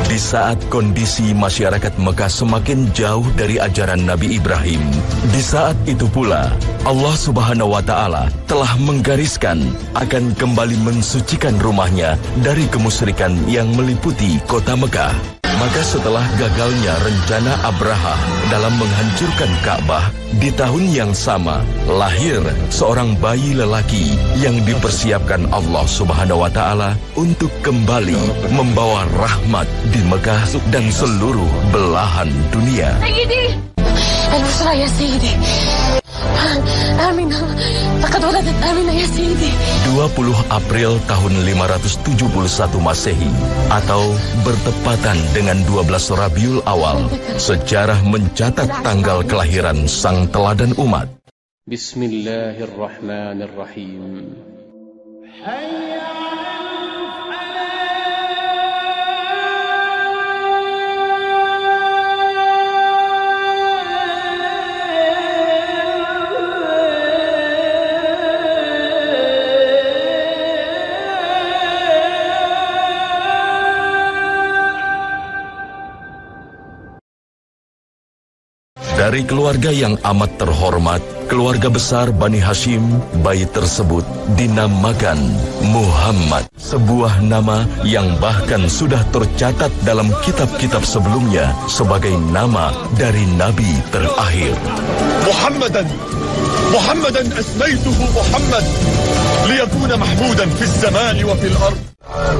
Di saat kondisi masyarakat Mekah semakin jauh dari ajaran Nabi Ibrahim, di saat itu pula Allah Subhanahu wa Ta'ala telah menggariskan akan kembali mensucikan rumahnya dari kemusyrikan yang meliputi kota Mekah. Maka setelah gagalnya rencana Abraha dalam menghancurkan Ka'bah, di tahun yang sama lahir seorang bayi lelaki yang dipersiapkan Allah Subhanahu wa Ta'ala untuk kembali membawa rahmat di Mekah dan seluruh belahan dunia. البشرى يا سيدي آمنة لقد ولدت آمنة يا سيدي 20 April tahun 571 Masehi atau bertepatan dengan 12 Rabiul Awal, sejarah mencatat tanggal kelahiran sang teladan umat. Bismillahirrahmanirrahim. Dari keluarga yang amat terhormat, keluarga besar Bani Hashim, bayi tersebut dinamakan Muhammad. Sebuah nama yang bahkan sudah tercatat dalam kitab-kitab sebelumnya sebagai nama dari Nabi terakhir. Muhammadan asmaituhu Muhammad liyakuna mahmudan fis zamani wa fil ard.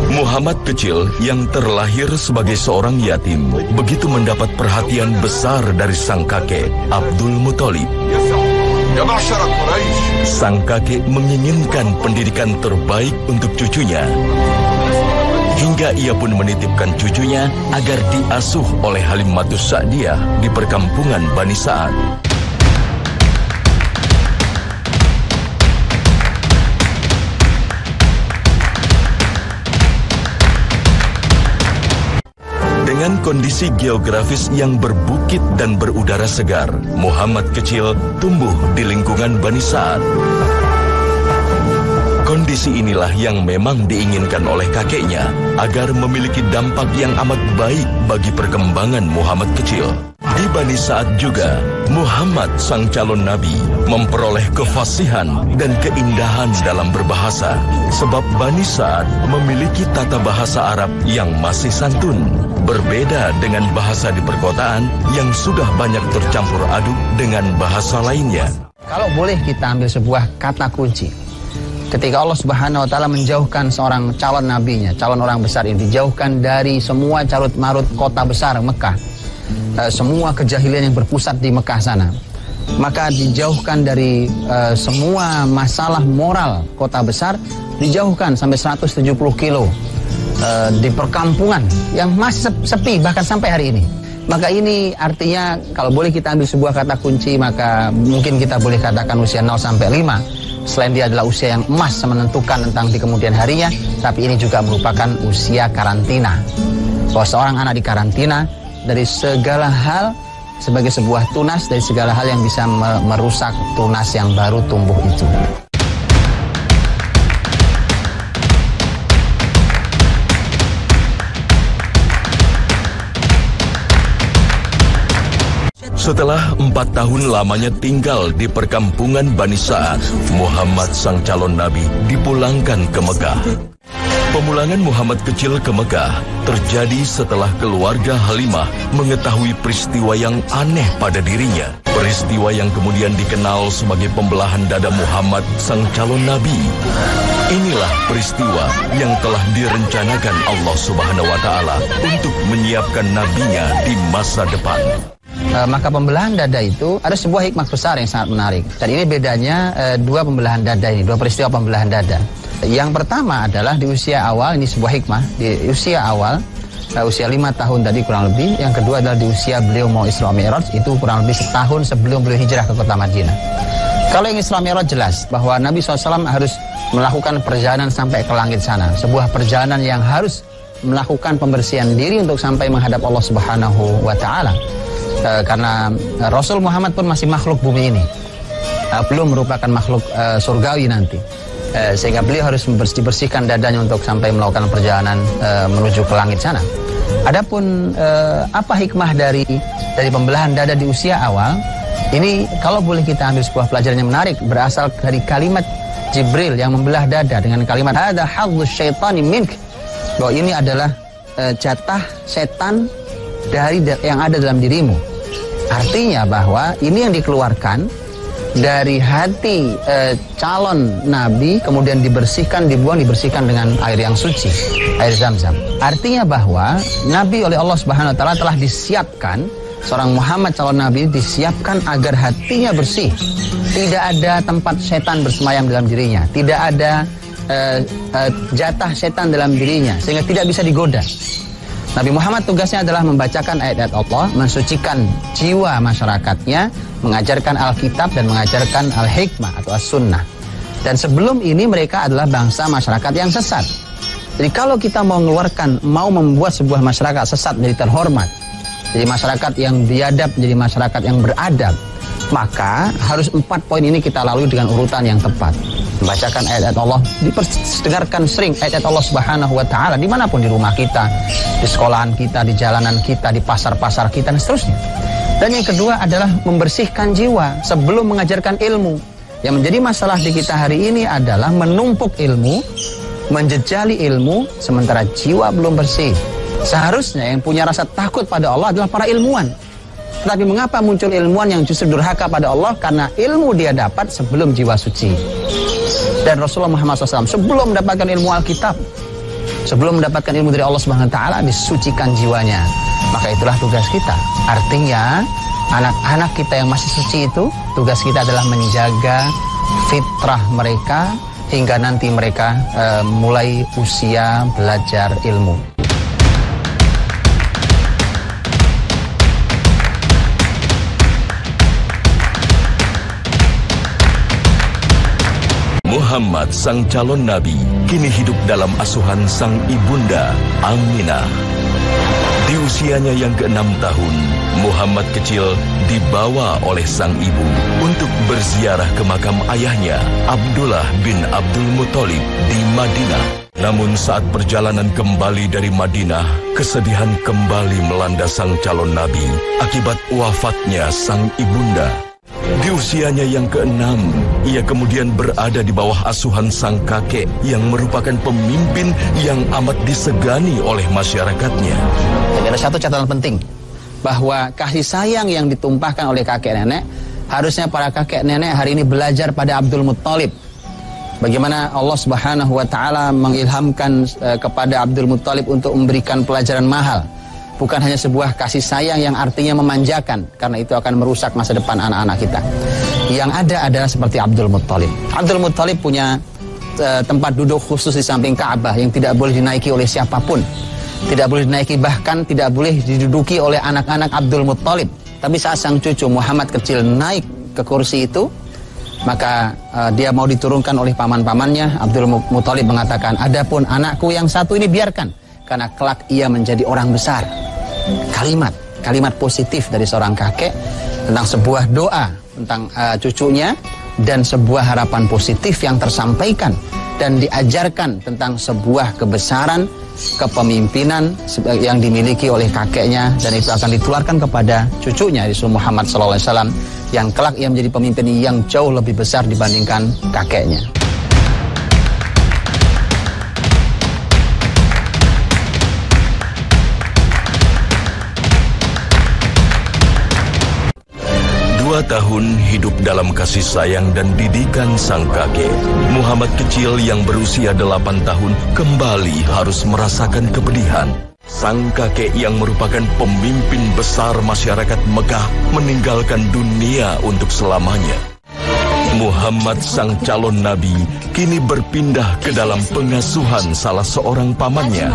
Muhammad kecil yang terlahir sebagai seorang yatim begitu mendapat perhatian besar dari sang kakek Abdul Muthalib. Sang kakek menginginkan pendidikan terbaik untuk cucunya, hingga ia pun menitipkan cucunya agar diasuh oleh Halimatus Sa'diyah di perkampungan Bani Sa'ad. Dengan kondisi geografis yang berbukit dan berudara segar, Muhammad kecil tumbuh di lingkungan Bani Sa'ad. Kondisi inilah yang memang diinginkan oleh kakeknya agar memiliki dampak yang amat baik bagi perkembangan Muhammad kecil. Di Bani Sa'ad juga, Muhammad sang calon nabi memperoleh kefasihan dan keindahan dalam berbahasa. Sebab Bani Sa'ad memiliki tata bahasa Arab yang masih santun, berbeda dengan bahasa di perkotaan yang sudah banyak tercampur aduk dengan bahasa lainnya. Kalau boleh kita ambil sebuah kata kunci, ketika Allah Subhanahu wa Ta'ala menjauhkan seorang calon nabinya, calon orang besar ini, dijauhkan dari semua carut marut kota besar Mekah, semua kejahilian yang berpusat di Mekah sana, maka dijauhkan dari semua masalah moral kota besar, dijauhkan sampai 170 kilo di perkampungan yang masih sepi bahkan sampai hari ini. Maka ini artinya kalau boleh kita ambil sebuah kata kunci, maka mungkin kita boleh katakan usia 0 sampai 5. Selain dia adalah usia yang emas menentukan tentang di kemudian harinya, tapi ini juga merupakan usia karantina. Bahwa seorang anak dikarantina dari segala hal sebagai sebuah tunas, dari segala hal yang bisa merusak tunas yang baru tumbuh itu. Setelah 4 tahun lamanya tinggal di perkampungan Bani Sa'ad, Muhammad sang calon nabi dipulangkan ke Mekah. Pemulangan Muhammad kecil ke Mekah terjadi setelah keluarga Halimah mengetahui peristiwa yang aneh pada dirinya. Peristiwa yang kemudian dikenal sebagai pembelahan dada Muhammad sang calon nabi. Inilah peristiwa yang telah direncanakan Allah Subhanahu wa Ta'ala untuk menyiapkan nabinya di masa depan. Maka pembelahan dada itu ada sebuah hikmah besar yang sangat menarik. Dan ini bedanya dua pembelahan dada ini, dua peristiwa pembelahan dada. Yang pertama adalah di usia awal, ini sebuah hikmah, di usia awal, usia 5 tahun tadi kurang lebih. Yang kedua adalah di usia beliau mau Isra Mi'raj, itu kurang lebih setahun sebelum beliau hijrah ke kota Madinah. Kalau yang Isra Mi'raj jelas bahwa Nabi SAW harus melakukan perjalanan sampai ke langit sana. Sebuah perjalanan yang harus melakukan pembersihan diri untuk sampai menghadap Allah Subhanahu wa Ta'ala. Karena Rasul Muhammad pun masih makhluk bumi ini, belum merupakan makhluk surgawi nanti, sehingga beliau harus membersihkan dadanya untuk sampai melakukan perjalanan menuju ke langit sana. Adapun apa hikmah dari pembelahan dada di usia awal? Ini kalau boleh kita ambil sebuah pelajaran yang menarik, berasal dari kalimat Jibril yang membelah dada dengan kalimat hadza haddzus syaitani mink, bahwa ini adalah jatah setan dari yang ada dalam dirimu. Artinya bahwa ini yang dikeluarkan dari hati calon nabi, kemudian dibersihkan dengan air yang suci, air Zam-Zam. Artinya bahwa nabi oleh Allah Subhanahu wa taala telah disiapkan, seorang Muhammad calon nabi disiapkan agar hatinya bersih. Tidak ada tempat setan bersemayam dalam dirinya, tidak ada jatah setan dalam dirinya, sehingga tidak bisa digoda. Nabi Muhammad tugasnya adalah membacakan ayat-ayat Allah, mensucikan jiwa masyarakatnya, mengajarkan Alkitab dan mengajarkan Al-Hikmah atau As-Sunnah. Dan sebelum ini mereka adalah bangsa masyarakat yang sesat. Jadi kalau kita mau membuat sebuah masyarakat sesat menjadi terhormat, jadi masyarakat yang biadab, jadi masyarakat yang beradab, maka harus 4 poin ini kita lalui dengan urutan yang tepat. Membacakan ayat-ayat Allah, diperdengarkan sering ayat-ayat Allah Subhanahu wa taala dimanapun, di rumah kita, di sekolahan kita, di jalanan kita, di pasar-pasar kita, dan seterusnya. Dan yang kedua adalah membersihkan jiwa sebelum mengajarkan ilmu. Yang menjadi masalah di kita hari ini adalah menumpuk ilmu, menjejali ilmu, sementara jiwa belum bersih. Seharusnya yang punya rasa takut pada Allah adalah para ilmuwan. Tetapi mengapa muncul ilmuwan yang justru durhaka pada Allah? Karena ilmu dia dapat sebelum jiwa suci. Dan Rasulullah Muhammad SAW sebelum mendapatkan ilmu Alkitab, sebelum mendapatkan ilmu dari Allah Subhanahu wa taala, disucikan jiwanya. Maka itulah tugas kita. Artinya anak-anak kita yang masih suci itu, tugas kita adalah menjaga fitrah mereka hingga nanti mereka mulai usia belajar ilmu. Muhammad sang calon nabi kini hidup dalam asuhan sang ibunda Aminah. Di usianya yang ke-6 tahun, Muhammad kecil dibawa oleh sang ibu untuk berziarah ke makam ayahnya Abdullah bin Abdul Muthalib di Madinah. Namun saat perjalanan kembali dari Madinah, kesedihan kembali melanda sang calon nabi akibat wafatnya sang ibunda. Di usianya yang ke-6, ia kemudian berada di bawah asuhan sang kakek yang merupakan pemimpin yang amat disegani oleh masyarakatnya. Jadi ada satu catatan penting, bahwa kasih sayang yang ditumpahkan oleh kakek nenek, harusnya para kakek nenek hari ini belajar pada Abdul Muthalib. Bagaimana Allah Subhanahu wa taala mengilhamkan kepada Abdul Muthalib untuk memberikan pelajaran mahal. Bukan hanya sebuah kasih sayang yang artinya memanjakan, karena itu akan merusak masa depan anak-anak kita. Yang ada adalah seperti Abdul Muthalib. Abdul Muthalib punya tempat duduk khusus di samping Ka'bah yang tidak boleh dinaiki oleh siapapun. Tidak boleh dinaiki, bahkan tidak boleh diduduki oleh anak-anak Abdul Muthalib. Tapi saat sang cucu Muhammad kecil naik ke kursi itu, maka dia mau diturunkan oleh paman-pamannya. Abdul Muthalib mengatakan, adapun anakku yang satu ini biarkan, karena kelak ia menjadi orang besar. Kalimat positif dari seorang kakek tentang sebuah doa tentang cucunya, dan sebuah harapan positif yang tersampaikan dan diajarkan tentang sebuah kebesaran kepemimpinan yang dimiliki oleh kakeknya, dan itu akan ditularkan kepada cucunya Rasul Muhammad SAW, yang kelak ia menjadi pemimpin yang jauh lebih besar dibandingkan kakeknya. Tahun hidup dalam kasih sayang dan didikan sang kakek, Muhammad kecil yang berusia 8 tahun kembali harus merasakan kepedihan. Sang kakek yang merupakan pemimpin besar masyarakat Mekah meninggalkan dunia untuk selamanya. Muhammad sang calon nabi kini berpindah ke dalam pengasuhan salah seorang pamannya.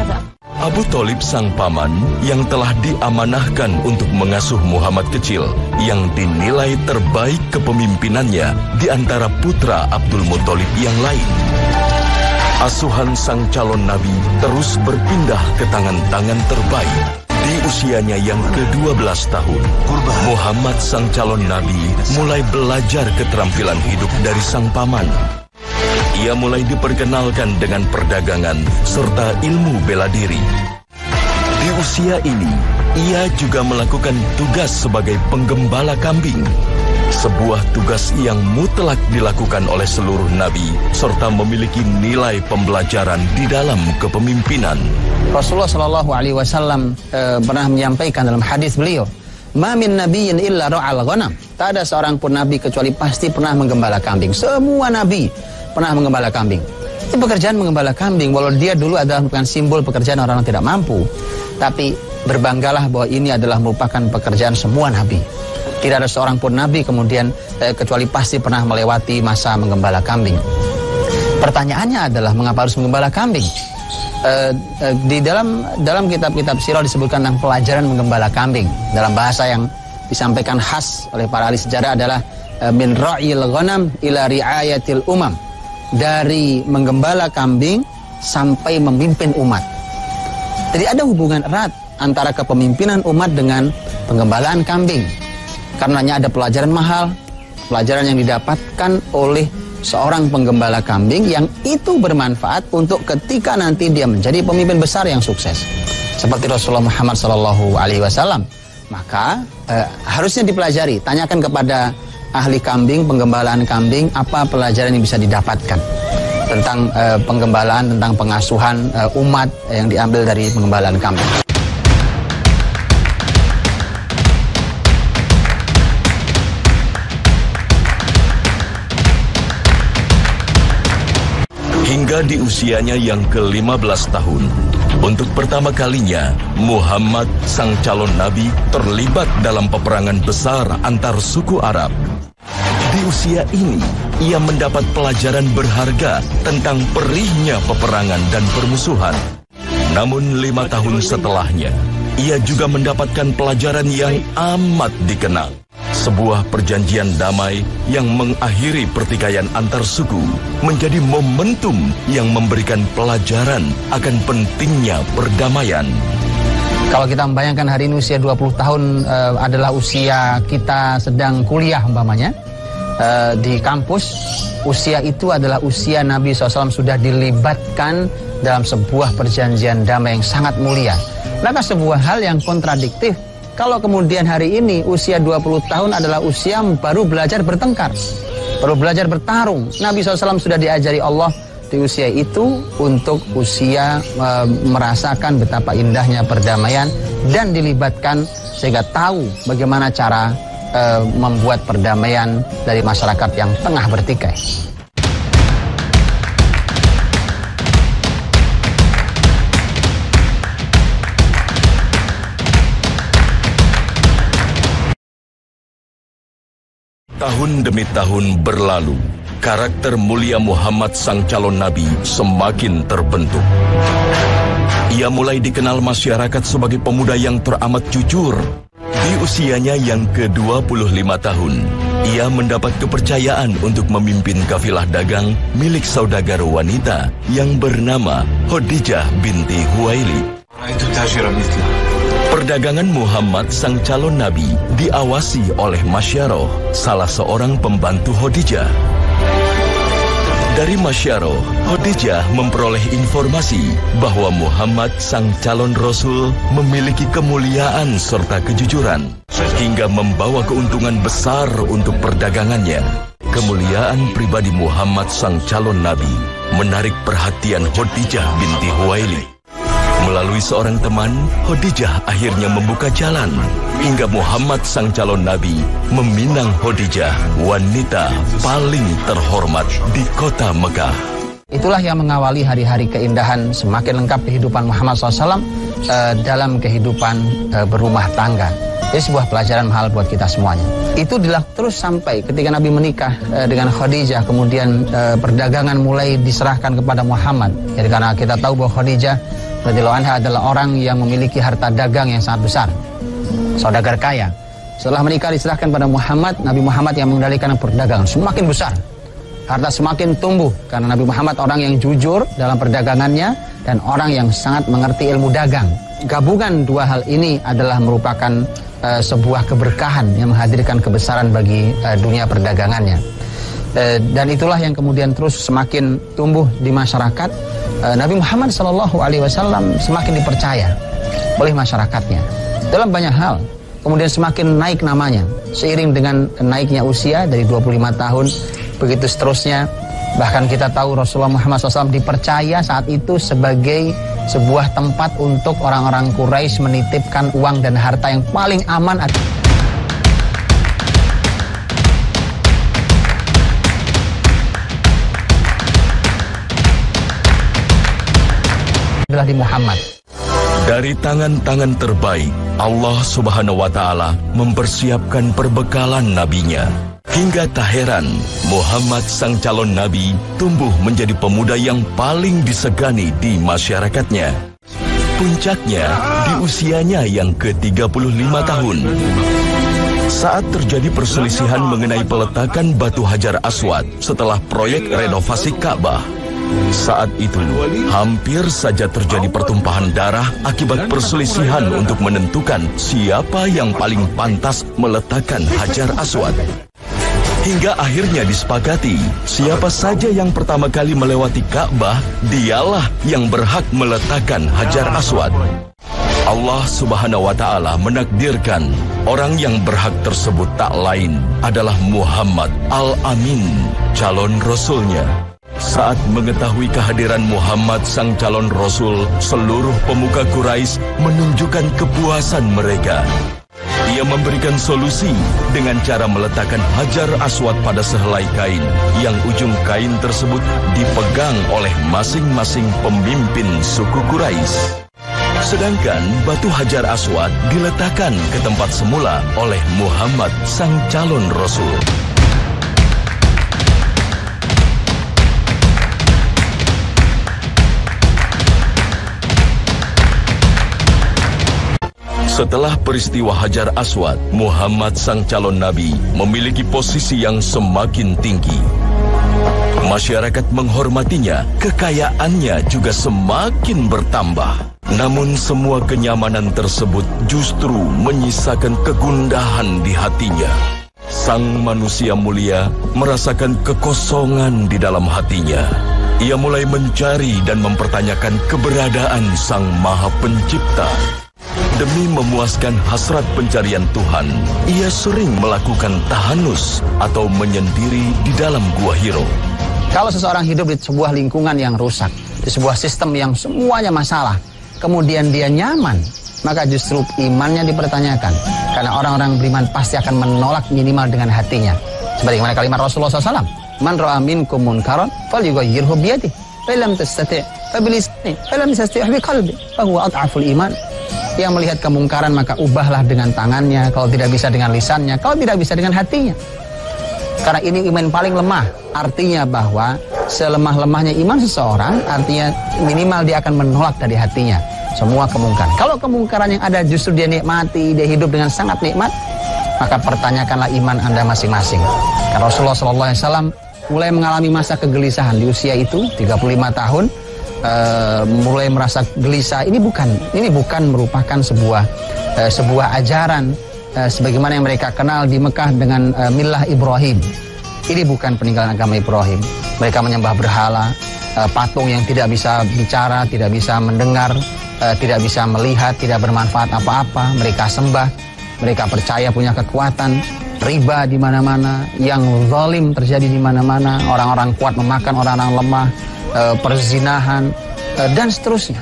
Abu Thalib sang paman yang telah diamanahkan untuk mengasuh Muhammad kecil yang dinilai terbaik kepemimpinannya di antara putra Abdul Muthalib yang lain. Asuhan sang calon nabi terus berpindah ke tangan-tangan terbaik. Di usianya yang ke-12 tahun, Muhammad sang calon nabi mulai belajar keterampilan hidup dari sang paman. Ia mulai diperkenalkan dengan perdagangan serta ilmu bela diri. Di usia ini, ia juga melakukan tugas sebagai penggembala kambing. Sebuah tugas yang mutlak dilakukan oleh seluruh nabi, serta memiliki nilai pembelajaran di dalam kepemimpinan. Rasulullah Shallallahu Alaihi Wasallam pernah menyampaikan dalam hadis beliau, "Ma min nabiyyin illa ra'al ghanam." Tak ada seorang pun nabi kecuali pasti pernah menggembala kambing. Semua nabi pernah menggembala kambing. Ini pekerjaan menggembala kambing, walau dia dulu adalah bukan simbol pekerjaan orang yang tidak mampu, tapi berbanggalah bahwa ini adalah merupakan pekerjaan semua nabi. Tidak ada seorang pun nabi kemudian kecuali pasti pernah melewati masa menggembala kambing. Pertanyaannya adalah mengapa harus menggembala kambing? Di dalam kitab-kitab sirah disebutkan tentang pelajaran menggembala kambing. Dalam bahasa yang disampaikan khas oleh para ahli sejarah adalah min ra'il ghanam ila ri'ayatil umam. Dari menggembala kambing sampai memimpin umat. Jadi ada hubungan erat antara kepemimpinan umat dengan penggembalaan kambing. Karenanya ada pelajaran mahal, pelajaran yang didapatkan oleh seorang penggembala kambing yang itu bermanfaat untuk ketika nanti dia menjadi pemimpin besar yang sukses. Seperti Rasulullah Muhammad SAW. Maka harusnya dipelajari. Tanyakan kepada ahli kambing, penggembalaan kambing, apa pelajaran yang bisa didapatkan tentang penggembalaan, tentang pengasuhan umat yang diambil dari penggembalaan kambing. Hingga di usianya yang ke-15 tahun, untuk pertama kalinya Muhammad sang calon nabi terlibat dalam peperangan besar antar suku Arab. Di usia ini, ia mendapat pelajaran berharga tentang perihnya peperangan dan permusuhan. Namun 5 tahun setelahnya, ia juga mendapatkan pelajaran yang amat dikenal. Sebuah perjanjian damai yang mengakhiri pertikaian antar suku menjadi momentum yang memberikan pelajaran akan pentingnya perdamaian. Kalau kita membayangkan hari ini usia 20 tahun adalah usia kita sedang kuliah umpamanya di kampus, usia itu adalah usia Nabi SAW sudah dilibatkan dalam sebuah perjanjian damai yang sangat mulia. Maka sebuah hal yang kontradiktif kalau kemudian hari ini usia 20 tahun adalah usia baru belajar bertengkar, baru belajar bertarung. Nabi SAW sudah diajari Allah di usia itu untuk usia merasakan betapa indahnya perdamaian dan dilibatkan sehingga tahu bagaimana cara membuat perdamaian dari masyarakat yang tengah bertikai. Tahun demi tahun berlalu, karakter mulia Muhammad sang calon nabi semakin terbentuk. Ia mulai dikenal masyarakat sebagai pemuda yang teramat jujur. Di usianya yang ke-25 tahun, ia mendapat kepercayaan untuk memimpin kafilah dagang milik saudagar wanita yang bernama Khadijah binti Khuwailid. Perdagangan Muhammad sang calon nabi diawasi oleh Masyaroh, salah seorang pembantu Khadijah. Dari Masyaroh, Khadijah memperoleh informasi bahwa Muhammad sang calon rasul memiliki kemuliaan serta kejujuran, hingga membawa keuntungan besar untuk perdagangannya. Kemuliaan pribadi Muhammad sang calon nabi menarik perhatian Khadijah binti Khuwailid. Melalui seorang teman, Khadijah akhirnya membuka jalan hingga Muhammad sang calon nabi meminang Khadijah, wanita paling terhormat di kota Mekah. Itulah yang mengawali hari-hari keindahan semakin lengkap kehidupan Muhammad SAW dalam kehidupan berumah tangga. Ini sebuah pelajaran mahal buat kita semuanya. Itu dilakukan terus sampai ketika Nabi menikah dengan Khadijah, kemudian perdagangan mulai diserahkan kepada Muhammad. Jadi karena kita tahu bahwa Khadijah radhiyallahu anha adalah orang yang memiliki harta dagang yang sangat besar, saudagar kaya. Setelah menikah diserahkan pada Muhammad, Nabi Muhammad yang mengendalikan perdagangan semakin besar, harta semakin tumbuh karena Nabi Muhammad orang yang jujur dalam perdagangannya dan orang yang sangat mengerti ilmu dagang. Gabungan dua hal ini adalah merupakan sebuah keberkahan yang menghadirkan kebesaran bagi dunia perdagangannya. Dan itulah yang kemudian terus semakin tumbuh di masyarakat. Nabi Muhammad SAW semakin dipercaya oleh masyarakatnya dalam banyak hal. Kemudian semakin naik namanya seiring dengan naiknya usia dari 25 tahun begitu seterusnya. Bahkan kita tahu Rasulullah Muhammad SAW dipercaya saat itu sebagai sebuah tempat untuk orang-orang Quraisy menitipkan uang dan harta yang paling aman adalah di Muhammad. Dari tangan-tangan terbaik, Allah Subhanahu wa Ta'ala mempersiapkan perbekalan nabinya. Hingga tak heran, Muhammad sang calon nabi tumbuh menjadi pemuda yang paling disegani di masyarakatnya. Puncaknya di usianya yang ke-35 tahun. Saat terjadi perselisihan mengenai peletakan batu Hajar Aswad setelah proyek renovasi Ka'bah. Saat itu, hampir saja terjadi pertumpahan darah akibat perselisihan untuk menentukan siapa yang paling pantas meletakkan Hajar Aswad. Hingga akhirnya disepakati, siapa saja yang pertama kali melewati Ka'bah, dialah yang berhak meletakkan Hajar Aswad. Allah Subhanahu wa Ta'ala menakdirkan orang yang berhak tersebut tak lain adalah Muhammad Al-Amin, calon Rasulnya. Saat mengetahui kehadiran Muhammad sang calon Rasul, seluruh pemuka Quraisy menunjukkan kepuasan mereka. Ia memberikan solusi dengan cara meletakkan Hajar Aswad pada sehelai kain yang ujung kain tersebut dipegang oleh masing-masing pemimpin suku Quraisy. Sedangkan batu Hajar Aswad diletakkan ke tempat semula oleh Muhammad sang calon Rasul. Setelah peristiwa Hajar Aswad, Muhammad sang calon nabi memiliki posisi yang semakin tinggi. Masyarakat menghormatinya, kekayaannya juga semakin bertambah. Namun semua kenyamanan tersebut justru menyisakan kegundahan di hatinya. Sang manusia mulia merasakan kekosongan di dalam hatinya. Ia mulai mencari dan mempertanyakan keberadaan Sang Maha Pencipta. Demi memuaskan hasrat pencarian Tuhan, ia sering melakukan tahanus atau menyendiri di dalam gua Hiro. Kalau seseorang hidup di sebuah lingkungan yang rusak, di sebuah sistem yang semuanya masalah, kemudian dia nyaman, maka justru imannya dipertanyakan. Karena orang-orang beriman pasti akan menolak minimal dengan hatinya. Sebagaimana kalimat Rasulullah SAW, "Man ra'a minkum munkaran falyughayyirhu biyadihi, fa lam tastati' fa bilisanihi, fa lam yastati' bi qalbihi, fa huwa ad'aful iman." Yang melihat kemungkaran maka ubahlah dengan tangannya, kalau tidak bisa dengan lisannya, kalau tidak bisa dengan hatinya. Karena ini iman paling lemah. Artinya bahwa selemah-lemahnya iman seseorang, artinya minimal dia akan menolak dari hatinya semua kemungkaran. Kalau kemungkaran yang ada justru dia nikmati, dia hidup dengan sangat nikmat, maka pertanyakanlah iman Anda masing-masing. Karena Rasulullah SAW mulai mengalami masa kegelisahan di usia itu, 35 tahun, mulai merasa gelisah. Ini bukan merupakan sebuah ajaran sebagaimana yang mereka kenal di Mekah dengan millah Ibrahim. Ini bukan peninggalan agama Ibrahim. Mereka menyembah berhala, patung yang tidak bisa bicara, tidak bisa mendengar, tidak bisa melihat, tidak bermanfaat apa-apa. Mereka sembah, mereka percaya punya kekuatan. Riba di mana-mana, yang zalim terjadi di mana-mana. Orang-orang kuat memakan orang-orang lemah, perzinahan, dan seterusnya.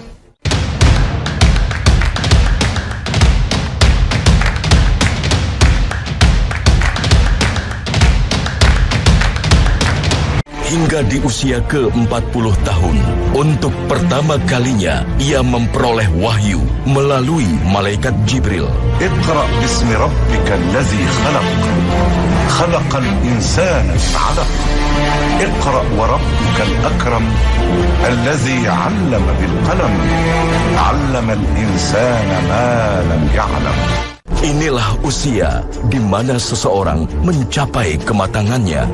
Hingga di usia ke-40 tahun, untuk pertama kalinya ia memperoleh wahyu melalui malaikat Jibril. Iqra bismi rabbika allazi khalaq. Khalaqal insana 'alaq. Iqra wa rabbukal akram allazi 'allama bil qalam. 'Allamal insana ma lam ya'lam. Inilah usia di mana seseorang mencapai kematangannya.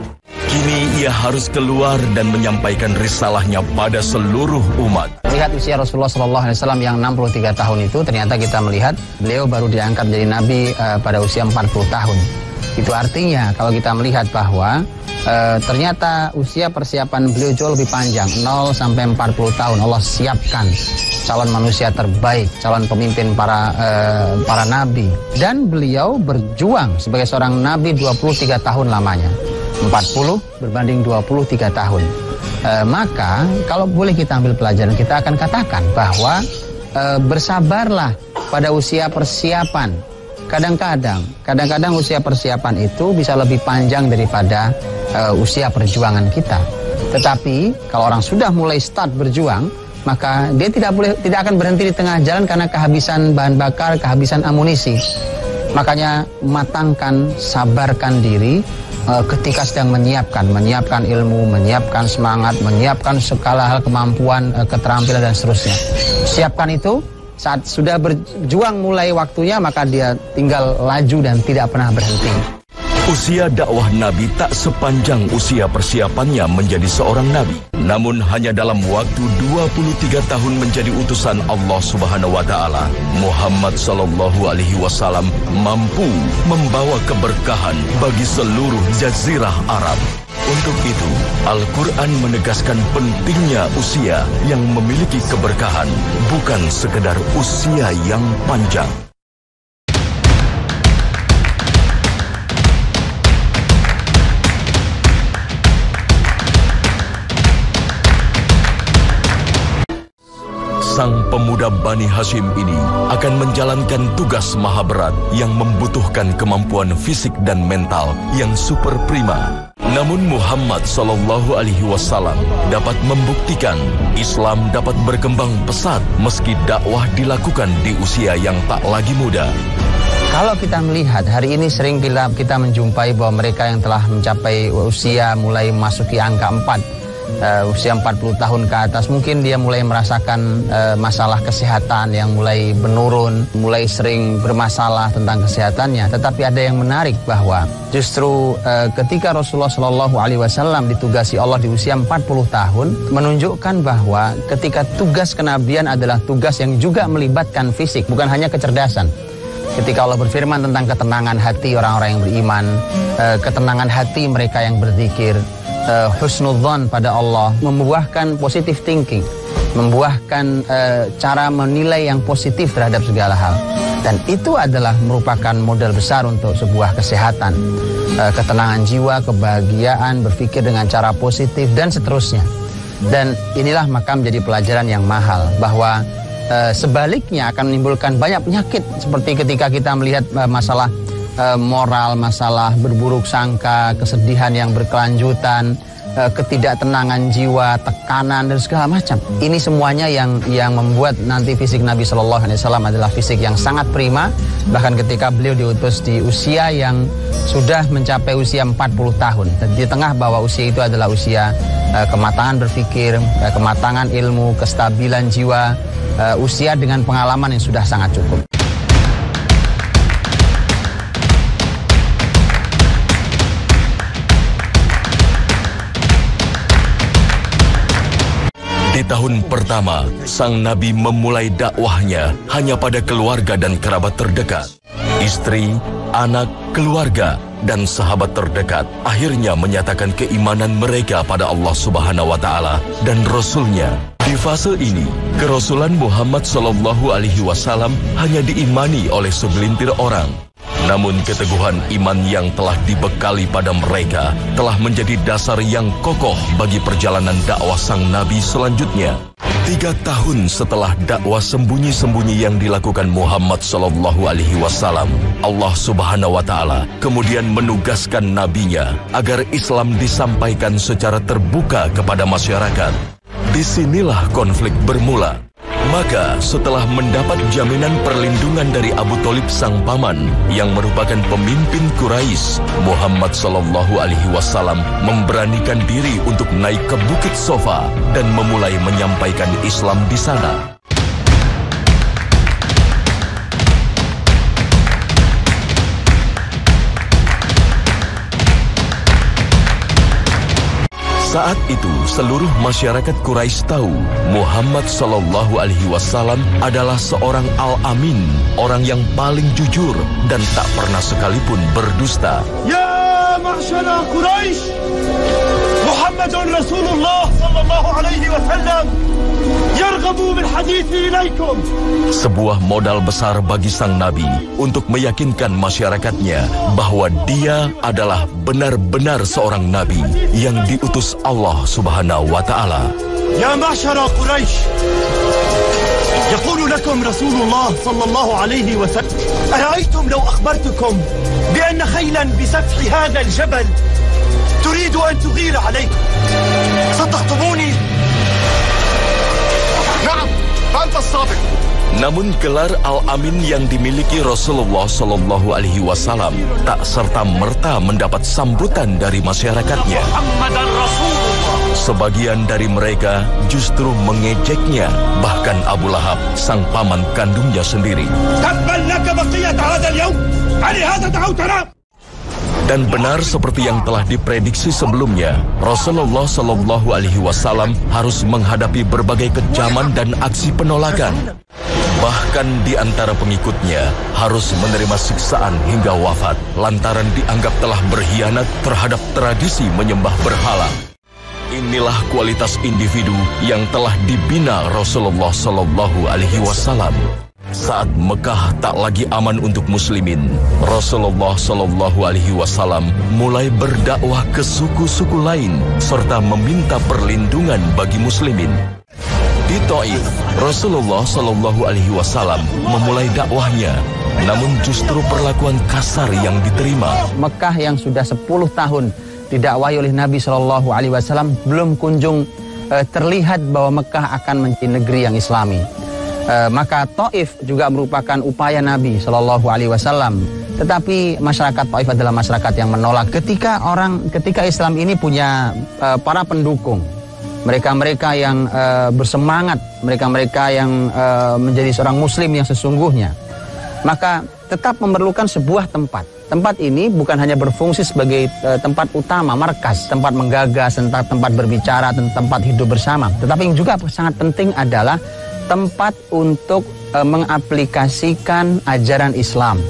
Kini ia harus keluar dan menyampaikan risalahnya pada seluruh umat. Lihat usia Rasulullah SAW yang 63 tahun itu, ternyata kita melihat beliau baru diangkat menjadi nabi pada usia 40 tahun. Itu artinya kalau kita melihat bahwa Ternyata usia persiapan beliau jauh lebih panjang, 0 sampai 40 tahun. Allah siapkan calon manusia terbaik, calon pemimpin para nabi. Dan beliau berjuang sebagai seorang nabi 23 tahun lamanya. 40 berbanding 23 tahun. Maka kalau boleh kita ambil pelajaran, kita akan katakan bahwa bersabarlah pada usia persiapan. Kadang-kadang usia persiapan itu bisa lebih panjang daripada usia perjuangan kita. Tetapi kalau orang sudah mulai start berjuang, maka dia tidak akan berhenti di tengah jalan karena kehabisan bahan bakar, kehabisan amunisi. Makanya matangkan, sabarkan diri ketika sedang menyiapkan ilmu, menyiapkan semangat, menyiapkan segala hal, kemampuan, keterampilan dan seterusnya. Siapkan itu. Saat sudah berjuang mulai waktunya, maka dia tinggal laju dan tidak pernah berhenti. Usia dakwah Nabi tak sepanjang usia persiapannya menjadi seorang Nabi. Namun hanya dalam waktu 23 tahun menjadi utusan Allah Subhanahu wa Ta'ala, Muhammad Sallallahu Alaihi Wasallam mampu membawa keberkahan bagi seluruh jazirah Arab. Untuk itu, Al-Quran menegaskan pentingnya usia yang memiliki keberkahan, bukan sekedar usia yang panjang. Sang pemuda Bani Hashim ini akan menjalankan tugas maha berat yang membutuhkan kemampuan fisik dan mental yang super prima. Namun Muhammad Sallallahu Alaihi Wasallam dapat membuktikan Islam dapat berkembang pesat meski dakwah dilakukan di usia yang tak lagi muda. Kalau kita melihat hari ini sering kita menjumpai bahwa mereka yang telah mencapai usia mulai memasuki angka 4, usia 40 tahun ke atas, mungkin dia mulai merasakan masalah kesehatan yang mulai menurun, mulai sering bermasalah tentang kesehatannya. Tetapi ada yang menarik bahwa justru ketika Rasulullah Shallallahu Alaihi Wasallam ditugasi Allah di usia 40 tahun, menunjukkan bahwa ketika tugas kenabian adalah tugas yang juga melibatkan fisik, bukan hanya kecerdasan. Ketika Allah berfirman tentang ketenangan hati orang-orang yang beriman, ketenangan hati mereka yang berzikir, husnudzon pada Allah, membuahkan positive thinking, membuahkan cara menilai yang positif terhadap segala hal. Dan itu adalah merupakan modal besar untuk sebuah kesehatan, ketenangan jiwa, kebahagiaan, berpikir dengan cara positif, dan seterusnya. Dan inilah maka menjadi pelajaran yang mahal, bahwa sebaliknya akan menimbulkan banyak penyakit, seperti ketika kita melihat masalah moral, masalah berburuk sangka, kesedihan yang berkelanjutan, ketidaktenangan jiwa, tekanan dan segala macam. Ini semuanya yang membuat nanti fisik Nabi Shallallahu Alaihi Wasallam adalah fisik yang sangat prima. Bahkan ketika beliau diutus di usia yang sudah mencapai usia 40 tahun. Dan di tengah bahwa usia itu adalah usia kematangan berpikir, kematangan ilmu, kestabilan jiwa, usia dengan pengalaman yang sudah sangat cukup. Di tahun pertama, sang Nabi memulai dakwahnya hanya pada keluarga dan kerabat terdekat. Istri, anak, keluarga, dan sahabat terdekat akhirnya menyatakan keimanan mereka pada Allah Subhanahu wa Ta'ala dan Rasul-Nya. Di fase ini, kerasulan Muhammad Sallallahu Alaihi Wasallam hanya diimani oleh segelintir orang. Namun keteguhan iman yang telah dibekali pada mereka telah menjadi dasar yang kokoh bagi perjalanan dakwah sang Nabi selanjutnya. 3 tahun setelah dakwah sembunyi-sembunyi yang dilakukan Muhammad Sallallahu Alaihi Wasallam, Allah Subhanahu wa Ta'ala kemudian menugaskan nabinya agar Islam disampaikan secara terbuka kepada masyarakat. Disinilah konflik bermula. Maka setelah mendapat jaminan perlindungan dari Abu Thalib sang paman yang merupakan pemimpin Quraisy, Muhammad Sallallahu Alaihi Wasallam memberanikan diri untuk naik ke Bukit Sofa dan memulai menyampaikan Islam di sana. Saat itu seluruh masyarakat Quraisy tahu Muhammad Sallallahu Alaihi Wasallam adalah seorang Al-Amin, orang yang paling jujur dan tak pernah sekalipun berdusta. Ya يا معشر قريش محمد رسول الله صلى الله عليه وسلم يرغب بالحديث إليكم. Sebuah modal besar bagi sang Nabi untuk meyakinkan masyarakatnya bahwa dia adalah benar-benar seorang Nabi yang diutus Allah Subhanahu wa Ta'ala. يا معشر قريش يقول لكم رسول الله صلى الله عليه وسلم أرأيتم لو أخبرتكم بأن خيلا بسفح هذا الجبل تريد أن تغير عليكم صدقتموني؟ نعم أنت الصادق. Namun gelar Al-Amin yang dimiliki Rasulullah Shallallahu Alaihi Wasallam tak serta-merta mendapat sambutan dari masyarakatnya. Sebagian dari mereka justru mengejeknya, bahkan Abu Lahab, sang paman kandungnya sendiri. Dan benar seperti yang telah diprediksi sebelumnya, Rasulullah Shallallahu Alaihi Wasallam harus menghadapi berbagai kecaman dan aksi penolakan. Bahkan di antara pengikutnya harus menerima siksaan hingga wafat lantaran dianggap telah berkhianat terhadap tradisi menyembah berhala. Inilah kualitas individu yang telah dibina Rasulullah Shallallahu Alaihi Wasallam. Saat Mekah tak lagi aman untuk muslimin, Rasulullah Shallallahu Alaihi Wasallam mulai berdakwah ke suku-suku lain serta meminta perlindungan bagi muslimin. Di Taif, Rasulullah Shallallahu Alaihi Wasallam memulai dakwahnya, namun justru perlakuan kasar yang diterima. Mekah yang sudah 10 tahun didakwahi oleh Nabi Shallallahu Alaihi Wasallam belum kunjung terlihat bahwa Mekah akan menjadi negeri yang Islami. Maka Taif juga merupakan upaya Nabi Shallallahu Alaihi Wasallam. Tetapi masyarakat Taif adalah masyarakat yang menolak. Ketika Islam ini punya para pendukung, mereka-mereka yang bersemangat, mereka-mereka yang menjadi seorang Muslim yang sesungguhnya, maka tetap memerlukan sebuah tempat. Tempat ini bukan hanya berfungsi sebagai tempat utama, markas, tempat menggagas, tempat berbicara, tempat hidup bersama. Tetapi yang juga sangat penting adalah tempat untuk mengaplikasikan ajaran Islam.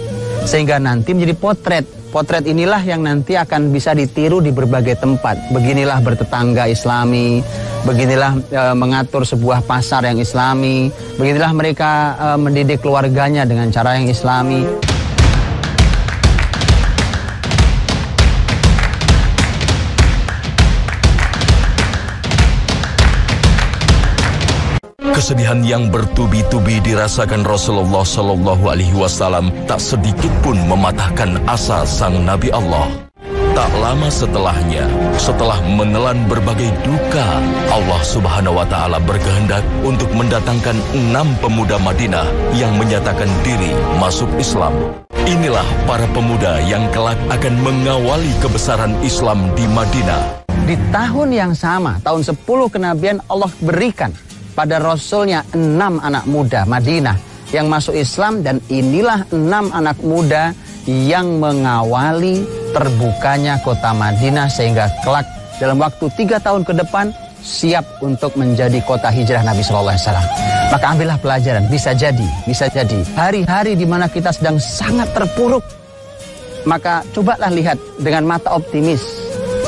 Sehingga nanti menjadi potret. Potret inilah yang nanti akan bisa ditiru di berbagai tempat. Beginilah bertetangga Islami, beginilah mengatur sebuah pasar yang Islami, beginilah mereka mendidik keluarganya dengan cara yang Islami. Kesedihan yang bertubi-tubi dirasakan Rasulullah Shallallahu Alaihi Wasallam tak sedikit pun mematahkan asa sang Nabi Allah. Tak lama setelahnya, setelah menelan berbagai duka, Allah Subhanahu wa Ta'ala berkehendak untuk mendatangkan 6 pemuda Madinah yang menyatakan diri masuk Islam. Inilah para pemuda yang kelak akan mengawali kebesaran Islam di Madinah. Di tahun yang sama, tahun 10 kenabian, Allah berikan pada Rasulnya 6 anak muda Madinah yang masuk Islam, dan inilah 6 anak muda yang mengawali terbukanya kota Madinah sehingga kelak dalam waktu 3 tahun ke depan siap untuk menjadi kota hijrah Nabi Sallallahu Alaihi Wasallam. Maka ambillah pelajaran. Bisa jadi hari-hari di mana kita sedang sangat terpuruk, maka cobalah lihat dengan mata optimis,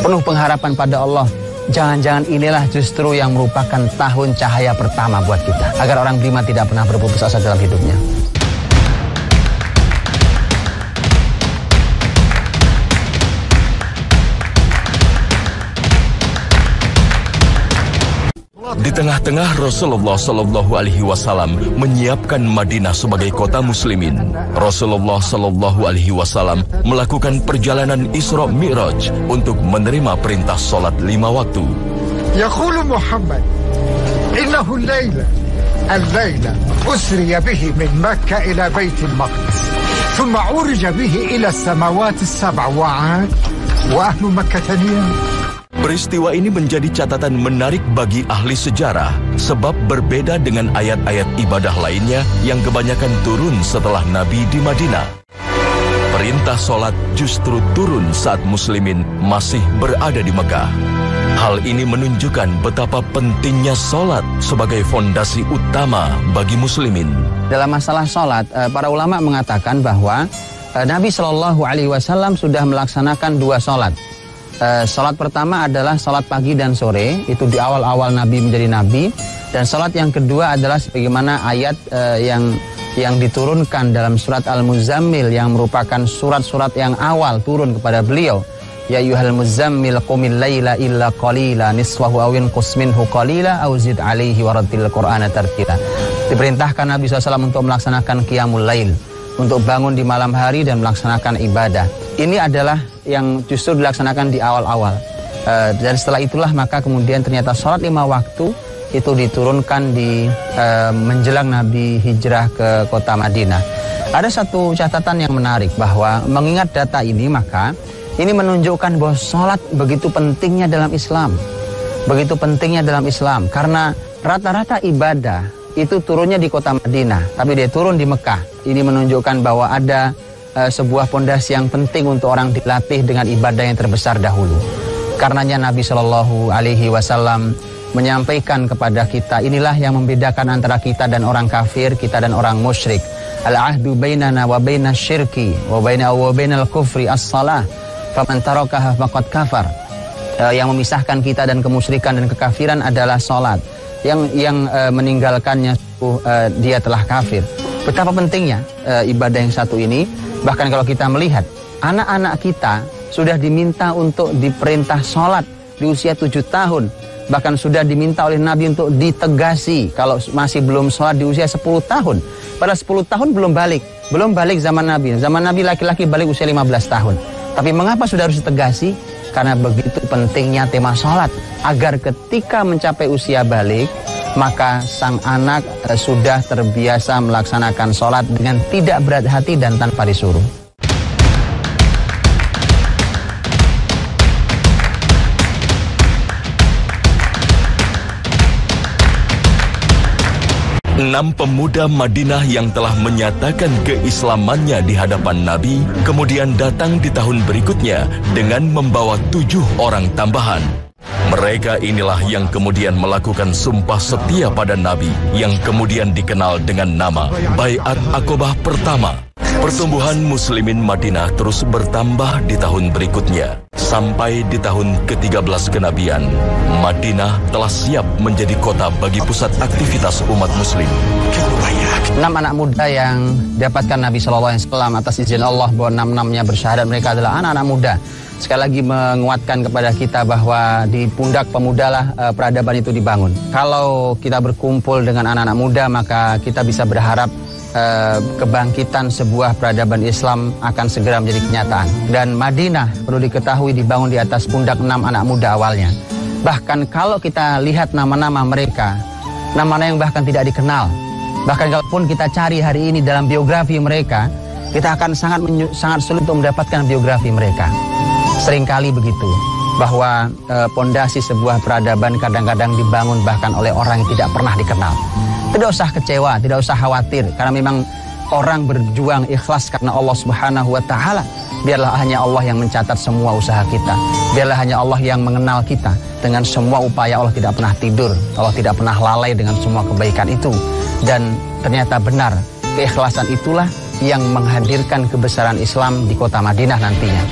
penuh pengharapan pada Allah. Jangan-jangan inilah justru yang merupakan tahun cahaya pertama buat kita, agar orang beriman tidak pernah berputus asa dalam hidupnya. Di tengah-tengah Rasulullah Shallallahu Alaihi Wasallam menyiapkan Madinah sebagai kota muslimin, Rasulullah Shallallahu Alaihi Wasallam melakukan perjalanan Isra Mi'raj untuk menerima perintah sholat 5 waktu. Yaqulu Muhammad, innahu al-layla usriya bihi min Makkah ila Baitul Maqdis, thumma urija bihi ila as-samawati as-sab'a wa 'ad wa ahlu Makkah niyam. Peristiwa ini menjadi catatan menarik bagi ahli sejarah sebab berbeda dengan ayat-ayat ibadah lainnya yang kebanyakan turun setelah Nabi di Madinah. Perintah sholat justru turun saat muslimin masih berada di Mekah. Hal ini menunjukkan betapa pentingnya sholat sebagai fondasi utama bagi muslimin. Dalam masalah sholat, para ulama mengatakan bahwa Nabi Shallallahu Alaihi Wasallam sudah melaksanakan 2 sholat. Sholat pertama adalah sholat pagi dan sore, itu di awal-awal Nabi menjadi Nabi. Dan sholat yang kedua adalah sebagaimana ayat yang diturunkan dalam surat Al-Muzammil, yang merupakan surat-surat yang awal turun kepada beliau. Ya ayyuhal muzammil qumil laila illa qalila nisfahu aw inqus minhu qalila aw zid alaihi warattil qur'ana tartila. Diperintahkan Nabi SAW untuk melaksanakan qiyamul lail, untuk bangun di malam hari dan melaksanakan ibadah. Ini adalah yang justru dilaksanakan di awal-awal. Dan setelah itulah maka kemudian ternyata sholat 5 waktu itu diturunkan di menjelang Nabi hijrah ke kota Madinah. Ada satu catatan yang menarik, bahwa mengingat data ini, maka ini menunjukkan bahwa sholat begitu pentingnya dalam Islam. Begitu pentingnya dalam Islam, karena rata-rata ibadah itu turunnya di kota Madinah, tapi dia turun di Mekah. Ini menunjukkan bahwa ada sebuah pondasi yang penting untuk orang dilatih dengan ibadah yang terbesar dahulu. Karenanya Nabi Shallallahu Alaihi Wasallam menyampaikan kepada kita, inilah yang membedakan antara kita dan orang kafir, kita dan orang musyrik. Al-ahdu bainana wa baina syirki wa bainal kufri as-salah faman tarakaha faqad kafar. Yang memisahkan kita dan kemusyrikan dan kekafiran adalah salat. Yang meninggalkannya dia telah kafir. Betapa pentingnya ibadah yang satu ini. Bahkan kalau kita melihat anak-anak kita sudah diminta untuk diperintah salat di usia 7 tahun. Bahkan sudah diminta oleh Nabi untuk ditegasi kalau masih belum sholat di usia 10 tahun. Pada 10 tahun belum balik zaman Nabi. Zaman Nabi laki-laki balik usia 15 tahun. Tapi mengapa sudah harus ditegasi? Karena begitu pentingnya tema sholat. Agar ketika mencapai usia balik, maka sang anak sudah terbiasa melaksanakan sholat dengan tidak berat hati dan tanpa disuruh. Enam pemuda Madinah yang telah menyatakan keislamannya di hadapan Nabi kemudian datang di tahun berikutnya dengan membawa 7 orang tambahan. Mereka inilah yang kemudian melakukan sumpah setia pada Nabi yang kemudian dikenal dengan nama Baiat Aqobah pertama. Pertumbuhan muslimin Madinah terus bertambah di tahun berikutnya. Sampai di tahun ke-13 kenabian, Madinah telah siap menjadi kota bagi pusat aktivitas umat muslim. 6 anak muda yang dapatkan Nabi SAW atas izin Allah bahwa 6-6-nya bersyahadat mereka adalah anak-anak muda. Sekali lagi menguatkan kepada kita bahwa di pundak pemudalah peradaban itu dibangun. Kalau kita berkumpul dengan anak-anak muda, maka kita bisa berharap kebangkitan sebuah peradaban Islam akan segera menjadi kenyataan. Dan Madinah perlu diketahui dibangun di atas pundak 6 anak muda awalnya. Bahkan kalau kita lihat nama-nama mereka, nama-nama yang bahkan tidak dikenal. Bahkan kalaupun kita cari hari ini dalam biografi mereka, kita akan sangat sulit untuk mendapatkan biografi mereka. Seringkali begitu, bahwa pondasi sebuah peradaban kadang-kadang dibangun bahkan oleh orang yang tidak pernah dikenal. Tidak usah kecewa, tidak usah khawatir, karena memang orang berjuang ikhlas karena Allah Subhanahu wa Ta'ala. Biarlah hanya Allah yang mencatat semua usaha kita. Biarlah hanya Allah yang mengenal kita. Dengan semua upaya Allah tidak pernah tidur, Allah tidak pernah lalai dengan semua kebaikan itu. Dan ternyata benar, keikhlasan itulah yang menghadirkan kebesaran Islam di kota Madinah nantinya.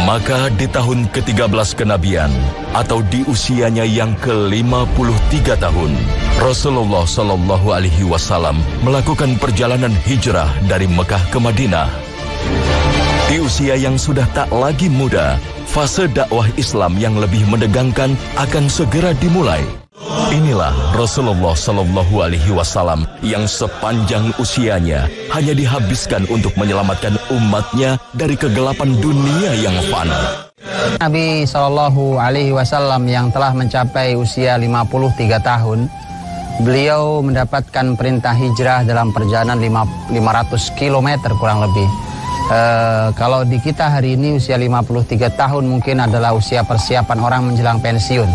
Maka di tahun ke-13 kenabian atau di usianya yang ke-53 tahun, Rasulullah Shallallahu Alaihi Wasallam melakukan perjalanan hijrah dari Mekah ke Madinah. Di usia yang sudah tak lagi muda, fase dakwah Islam yang lebih menegangkan akan segera dimulai. Inilah Rasulullah Shallallahu Alaihi Wasallam yang sepanjang usianya hanya dihabiskan untuk menyelamatkan umatnya dari kegelapan dunia yang fana. Nabi Shallallahu Alaihi Wasallam yang telah mencapai usia 53 tahun, beliau mendapatkan perintah hijrah dalam perjalanan 500 km kurang lebih. Kalau di kita hari ini usia 53 tahun mungkin adalah usia persiapan orang menjelang pensiun.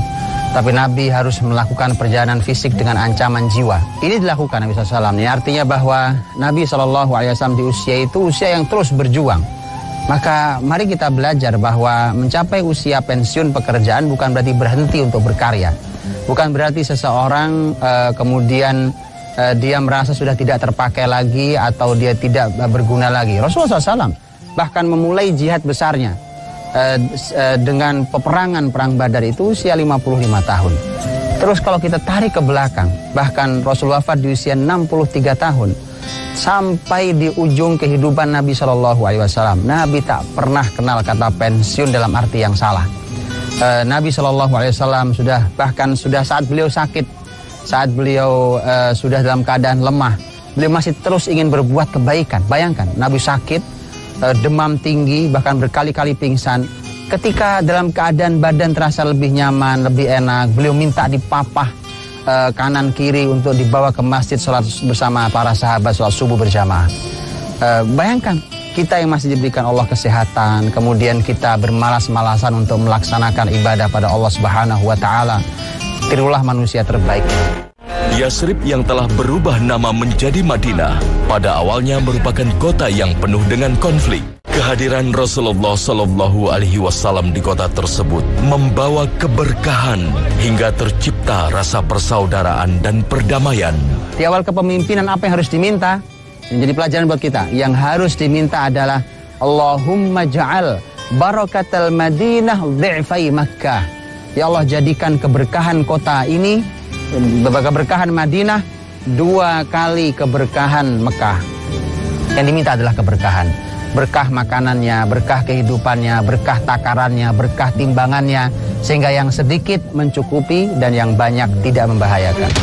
Tapi Nabi harus melakukan perjalanan fisik dengan ancaman jiwa. Ini dilakukan Nabi SAW. Ini artinya bahwa Nabi SAW di usia itu usia yang terus berjuang. Maka mari kita belajar bahwa mencapai usia pensiun pekerjaan bukan berarti berhenti untuk berkarya. Bukan berarti seseorang kemudian dia merasa sudah tidak terpakai lagi atau dia tidak berguna lagi. Rasulullah SAW bahkan memulai jihad besarnya dengan peperangan Perang Badar itu usia 55 tahun. Terus kalau kita tarik ke belakang, bahkan Rasulullah wafat di usia 63 tahun. Sampai di ujung kehidupan Nabi SAW, Nabi tak pernah kenal kata pensiun dalam arti yang salah. Nabi SAW sudah saat beliau sakit, saat beliau sudah dalam keadaan lemah, beliau masih terus ingin berbuat kebaikan. Bayangkan, Nabi sakit, demam tinggi, bahkan berkali-kali pingsan. Ketika dalam keadaan badan terasa lebih nyaman, lebih enak, beliau minta dipapah kanan kiri untuk dibawa ke masjid sholat bersama para sahabat, sholat subuh berjamaah. Bayangkan, kita yang masih diberikan Allah kesehatan, kemudian kita bermalas-malasan untuk melaksanakan ibadah pada Allah Subhanahu wa Ta'ala. Tirulah manusia terbaik. Yasrib yang telah berubah nama menjadi Madinah pada awalnya merupakan kota yang penuh dengan konflik. Kehadiran Rasulullah Shallallahu Alaihi Wasallam di kota tersebut membawa keberkahan hingga tercipta rasa persaudaraan dan perdamaian. Di awal kepemimpinan apa yang harus diminta? Menjadi pelajaran buat kita. Yang harus diminta adalah Allahumma ja'al barakatal Madinah dhi'fai Makkah. Ya Allah, jadikan keberkahan kota ini, keberkahan Madinah 2 kali keberkahan Mekah. Yang diminta adalah keberkahan. Berkah makanannya, berkah kehidupannya, berkah takarannya, berkah timbangannya, sehingga yang sedikit mencukupi dan yang banyak tidak membahayakan.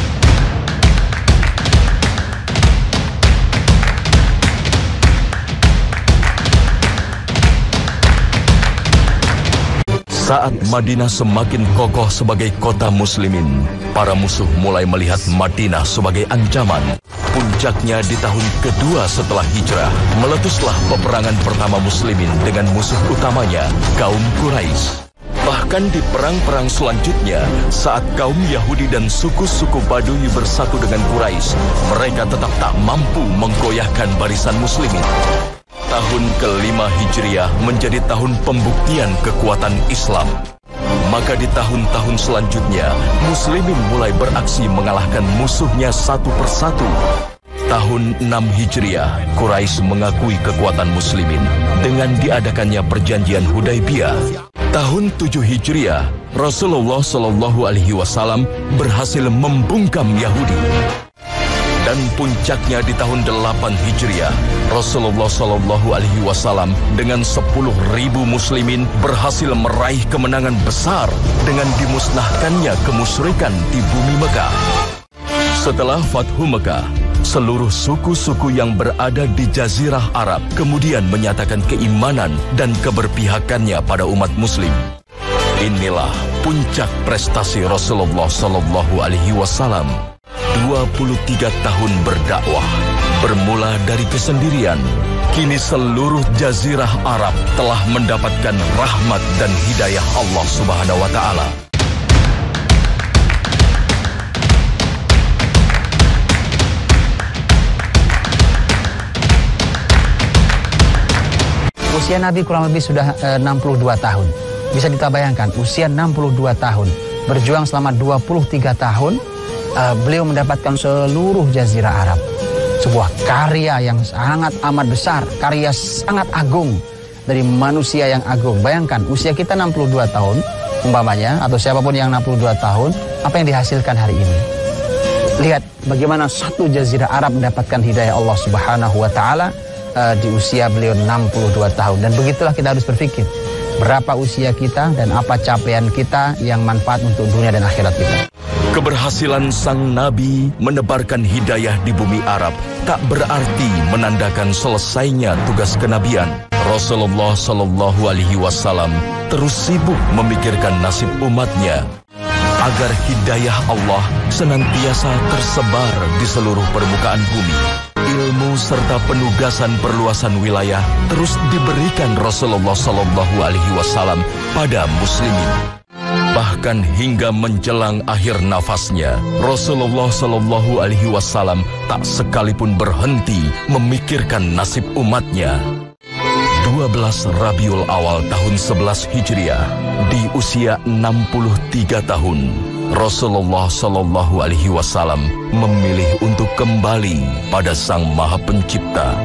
Saat Madinah semakin kokoh sebagai kota muslimin, para musuh mulai melihat Madinah sebagai ancaman. Puncaknya di tahun kedua setelah hijrah, meletuslah peperangan pertama muslimin dengan musuh utamanya, kaum Quraisy. Bahkan di perang-perang selanjutnya, saat kaum Yahudi dan suku-suku Badui bersatu dengan Quraisy, mereka tetap tak mampu menggoyahkan barisan muslimin. Tahun ke-5 Hijriah menjadi tahun pembuktian kekuatan Islam. Maka di tahun-tahun selanjutnya, muslimin mulai beraksi mengalahkan musuhnya satu persatu. Tahun 6 Hijriah, Quraisy mengakui kekuatan muslimin dengan diadakannya perjanjian Hudaibiyah. Tahun 7 Hijriah, Rasulullah Shallallahu Alaihi Wasallam berhasil membungkam Yahudi. Dan puncaknya di tahun 8 Hijriah, Rasulullah Shallallahu Alaihi Wasallam dengan 10.000 muslimin berhasil meraih kemenangan besar dengan dimusnahkannya kemusyrikan di bumi Mekah. Setelah Fathu Mekah, seluruh suku-suku yang berada di Jazirah Arab kemudian menyatakan keimanan dan keberpihakannya pada umat muslim. Inilah puncak prestasi Rasulullah Shallallahu Alaihi Wasallam. 23 tahun berdakwah, bermula dari kesendirian, kini seluruh Jazirah Arab telah mendapatkan rahmat dan hidayah Allah Subhanahu wa Ta'ala. Usia Nabi kurang lebih sudah 62 tahun. Bisa kita bayangkan, usia 62 tahun, berjuang selama 23 tahun, beliau mendapatkan seluruh Jazirah Arab. Sebuah karya yang sangat amat besar, karya sangat agung dari manusia yang agung. Bayangkan, usia kita 62 tahun, umpamanya, atau siapapun yang 62 tahun, apa yang dihasilkan hari ini? Lihat bagaimana satu Jazirah Arab mendapatkan hidayah Allah Subhanahu wa Ta'ala di usia beliau 62 tahun. Dan begitulah kita harus berpikir, berapa usia kita dan apa capaian kita yang manfaat untuk dunia dan akhirat kita. Keberhasilan sang Nabi menebarkan hidayah di bumi Arab tak berarti menandakan selesainya tugas kenabian. Rasulullah Shallallahu Alaihi Wasallam terus sibuk memikirkan nasib umatnya agar hidayah Allah senantiasa tersebar di seluruh permukaan bumi. Ilmu serta penugasan perluasan wilayah terus diberikan Rasulullah Shallallahu Alaihi Wasallam pada muslimin. Bahkan hingga menjelang akhir nafasnya, Rasulullah Shallallahu Alaihi Wasallam tak sekalipun berhenti memikirkan nasib umatnya. 12 Rabiul Awal tahun 11 Hijriah, di usia 63 tahun, Rasulullah Shallallahu Alaihi Wasallam memilih untuk kembali pada Sang Maha Pencipta.